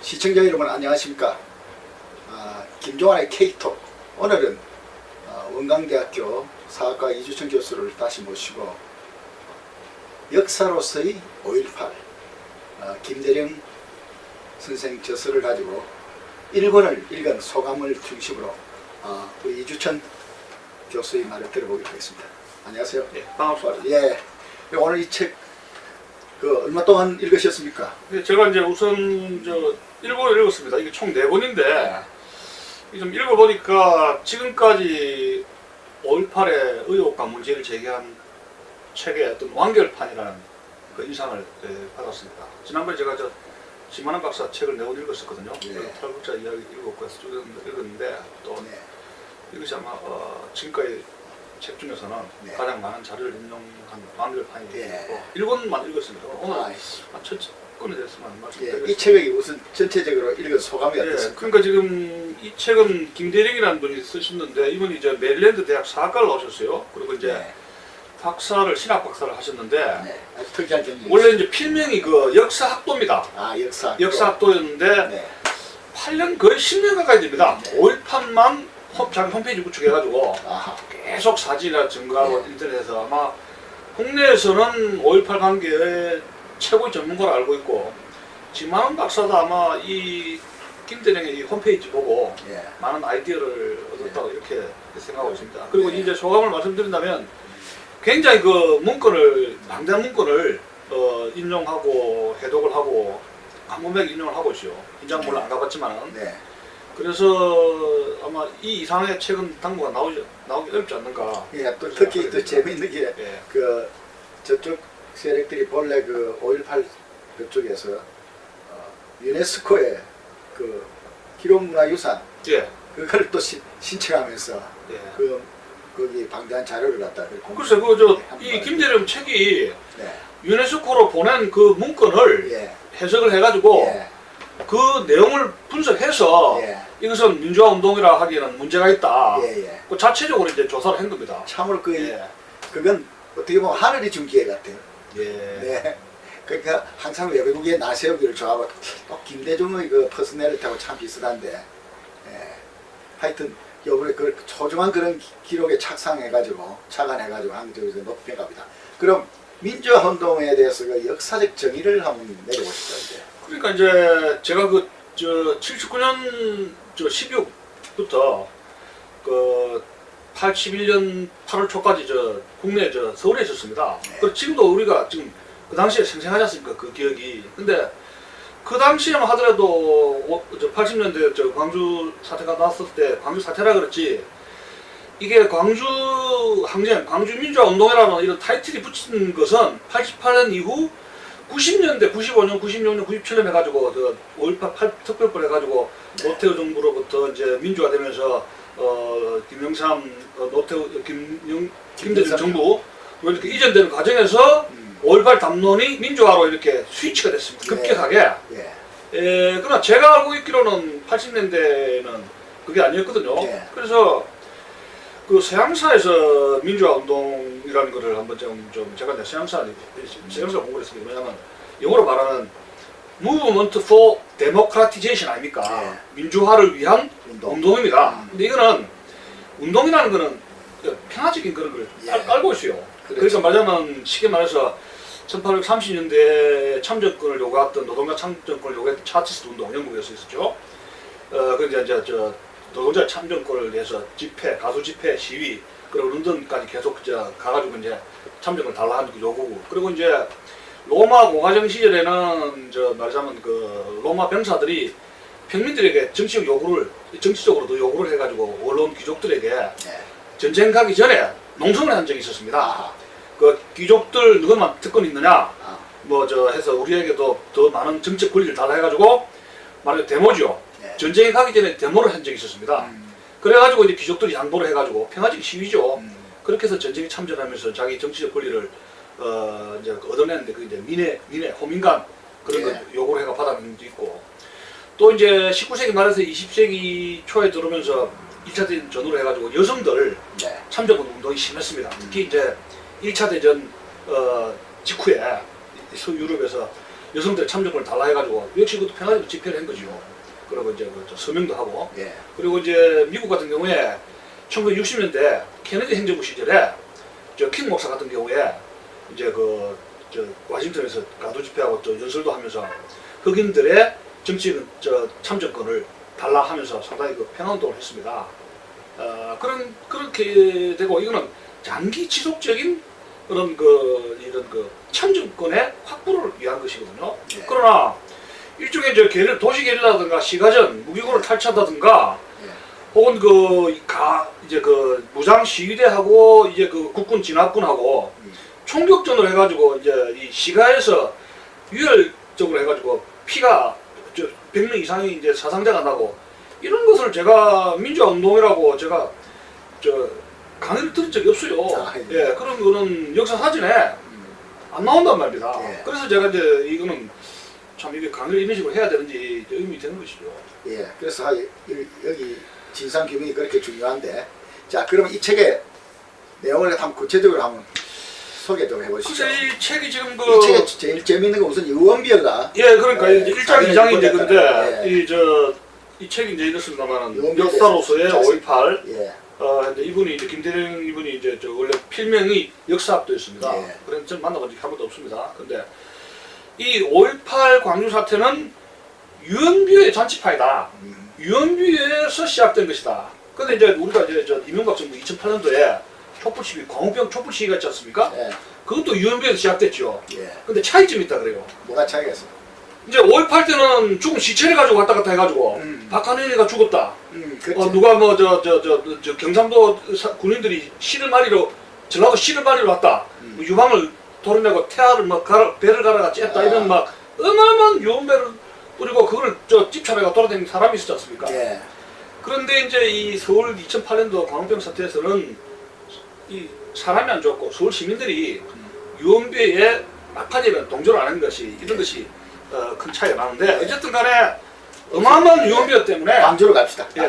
시청자 여러분 안녕하십니까. 김종환의 K톡. 오늘은 원광대학교 사학과 이주천 교수를 다시 모시고 역사로서의 5.18 김대령 선생 저서를 가지고 1권을 읽은 소감을 중심으로 우리 이주천 교수의 말을 들어보도록 하겠습니다. 안녕하세요. 네, 반갑습니다. 예. 오늘 이 책 얼마 동안 읽으셨습니까? 네, 제가 이제 우선 일본을 읽었습니다. 이게 총 4권인데 좀 읽어보니까 지금까지 5.18의 의혹과 문제를 제기한 책의 어떤 완결판이라는 그 인상을 받았습니다. 지난번에 제가 지만한 박사 책을 4권 읽었었거든요. 네. 탈북자 이야기 읽었고 해서 읽었는데 또 네. 이것이 아마 지금까지 책 중에서는 네. 가장 많은 자료를 인용한 완결판이 예. 되고 1권만 읽었습니다. 오늘 이 첫 권에 대해서만 말씀드리겠습니다. 이 책의 우선 전체적으로 읽은 소감이 예, 어떻습니까? 그러니까 지금 이 책은 김대령이라는 분이 쓰셨는데 이분이 이제 메릴랜드 대학 사학과를 나오셨어요. 그리고 이제 네. 박사를 신학 박사를 하셨는데 네. 아주 특이한 점이 원래 이제 필명이 그 역사학도입니다. 역사학도였는데 네. 8년 거의 10년 가까이 됩니다. 네. 5.18만 자기 홈페이지 구축해가지고 아하. 계속 사진이나 증거하고 네. 인터넷에서 아마 국내에서는 5.18 관계의 최고의 전문가로 알고 있고 지만원 박사도 아마 이 김대령의 이 홈페이지 보고 예. 많은 아이디어를 얻었다고 이렇게 생각하고 있습니다. 그리고 네. 이제 소감을 말씀드린다면 굉장히 그 문건을 방대한 문건을 인용하고 해독을 하고 한문맥 인용을 하고 있어요. 현장 물론 안 가봤지만은 네. 그래서 아마 이 이상의 책은 당분간 나오기 어렵지 않는가. 예. 또 특히 또 재미있는 게 예. 저쪽 세력들이 본래 5.18 그쪽에서 유네스코의 기록문화유산 예. 그걸 또 신청하면서 예. 거기 방대한 자료를 갖다 글쎄 이 김대령 책이 네. 유네스코로 보낸 그 문건을 예. 해석을 해가지고 예. 그 내용을 분석해서 예. 이것은 민주화 운동이라 하기에는 문제가 있다. 예. 예. 그 자체적으로 이제 조사를 한 겁니다. 참으로 예. 그건 어떻게 보면 하늘이 준 기회 같아요. 예. 네. 그러니까 항상 외국의 나세우기를 좋아하고 또 김대중의 퍼스널리티하고 참 비슷한데, 예. 하여튼 요번에 그 소중한 그런 기록에 착상해가지고 착안해가지고 한국에서 높이 평가합니다. 그럼 민주화 운동에 대해서 역사적 정의를 한번 내려보시죠. 이제. 그러니까 이제 제가 79년 12월부터 81년 8월 초까지 국내 서울에 있었습니다. 네. 그리고 지금도 우리가 지금 그 당시에 생생하지 않습니까? 그 기억이. 근데 그 당시에만 하더라도 80년대 광주 사태가 났을 때 광주 사태라 그랬지 이게 광주 항쟁, 광주 민주화 운동이라는 이런 타이틀이 붙인 것은 88년 이후 90년대, 95년, 96년, 97년 해가지고 5.18 특별법 해가지고 네. 노태우 정부로부터 이제 민주화되면서 김영삼, 노태우, 김대중 정부 이렇게 이전되는 과정에서 5.18 담론이 민주화로 이렇게 스위치가 됐습니다. 급격하게. 예. 그러나 제가 알고 있기로는 80년대는 그게 아니었거든요. 예. 그래서 그 서양사에서 민주화 운동이라는 거를 한번 좀 제가 서양사 공부를 했습니다. 왜냐하면 영어로 말하는 Movement for Democratization 아닙니까? 예. 민주화를 위한 운동입니다. 근데 이거는 운동이라는 거는 평화적인 그런 걸 예. 알고 있어요. 그러니까 말하자면 쉽게 말해서 1830년대에 참정권을 요구했던 노동자 참정권을 요구했던 차티스트 운동 영국에서 있었죠. 그런데 이제 노동자 참정권을 위해서 집회, 가수 집회, 시위 그리고 런던까지 계속 가가지고 이제 참정권을 달라 하는 그 요구고 그리고 이제 로마 공화정 시절에는 말하자면 로마 병사들이 평민들에게 정치적으로도 요구를 해가지고 원로원 귀족들에게 전쟁 가기 전에 농성을 한 적이 있었습니다. 그 귀족들 누구만 특권 있느냐 해서 우리에게도 더 많은 정책 권리를 달라 해가지고 말하자면 데모죠. 전쟁에 가기 전에 데모를 한 적이 있었습니다. 그래가지고 이제 귀족들이 양보를 해가지고 평화적 시위죠. 그렇게 해서 전쟁에 참전하면서 자기 정치적 권리를 이제 얻어내는데 그 이제 민해 호민간 그런 거 요구를 해가 받아낸 적도 있고 또 이제 19세기 말에서 20세기 초에 들어오면서 1차 대전 전후로 해가지고 여성들 참정권 운동이 심했습니다. 특히 이제 1차 대전 직후에 서유럽에서 여성들 참정권을 달라 해가지고 역시 그것도 평화적으로 집회를 한 거죠. 그리고 이제 그 서명도 하고 예. 그리고 이제 미국 같은 경우에 1960년대 케네디 행정부 시절에 저 킹 목사 같은 경우에 이제 그 저 워싱턴에서 가두 집회하고 또 연설도 하면서 흑인들의 정치인 저 참정권을 달라 하면서 상당히 그 평화운동을 했습니다. 그렇게 되고 이거는 장기 지속적인 그런 이런 참정권의 확보를 위한 것이거든요. 예. 그러나 일종의 도시 게릴라든가 시가전, 무기고를 탈취한다든가 예. 혹은 이제 무장 시위대하고 이제 국군 진압군하고 총격전을 해가지고 이제 이 시가에서 유혈적으로 해가지고 피가 100명 이상이 이제 사상자가 나고 이런 것을 제가 민주화 운동이라고 제가 강의를 들은 적이 없어요. 예, 그런 거는 역사 사진에 안 나온단 말입니다. 예. 그래서 제가 이제 이거는 참 이게 강의를 이런 식으로 해야 되는지 의미 되는 것이죠. 예. 그래서 여기 진상 규명이 그렇게 중요한데, 자, 그러면 이 책의 내용을 한번 구체적으로 한번 소개 좀 해보시죠. 글쎄 이 책이 지금 이 책에 제일 재밌는 건 우선 유언비어가 예, 그러니까 이제 1장 2장이 이제 근데 예. 이 책이 이제 이렇습니다만은 유언비어에 역사로서의 대해서 5.18 예. 근데 이분이 이제 김대령 이분이 이제 원래 필명이 역사학도였습니다. 예. 그래서 저는 만나본 적이 한 번도 없습니다. 근데 이 5.18 광주 사태는 유언비어의 잔치파이다. 유언비어에서 시작된 것이다. 근데 이제 우리가 이제 이명박 정부 2008년도에 촛불 시위, 광우병 촛불 시위가 있지 않습니까? 예. 그것도 유언비어에서 시작됐죠. 예. 근데 차이점이 있다 그래요. 뭐가 차이가 있어? 이제 5.18 때는 죽은 시체를 가지고 왔다 갔다 해가지고 박한현이가 죽었다. 그렇지. 누가 뭐 저 경상도 군인들이 씨를 마리러 전라도 씨를 마리러 왔다. 뭐 유방을 도려내고 태아를 막 배를 갈아가 쬐다 이런 막 어마어마한 유언배를 뿌리고 그걸 집차배가 돌아다니는 사람이 있었지 않습니까? 예. 그런데 이제 이 서울 2008년도 광우병 사태에서는 이 사람이 안 좋았고 서울 시민들이 유언비어에 막판이라는 동조를 안 한 것이 이런 것이 큰 차이가 나는데 어쨌든 간에 어마어마한 유언비어 때문에 광주로 갑시다. 예,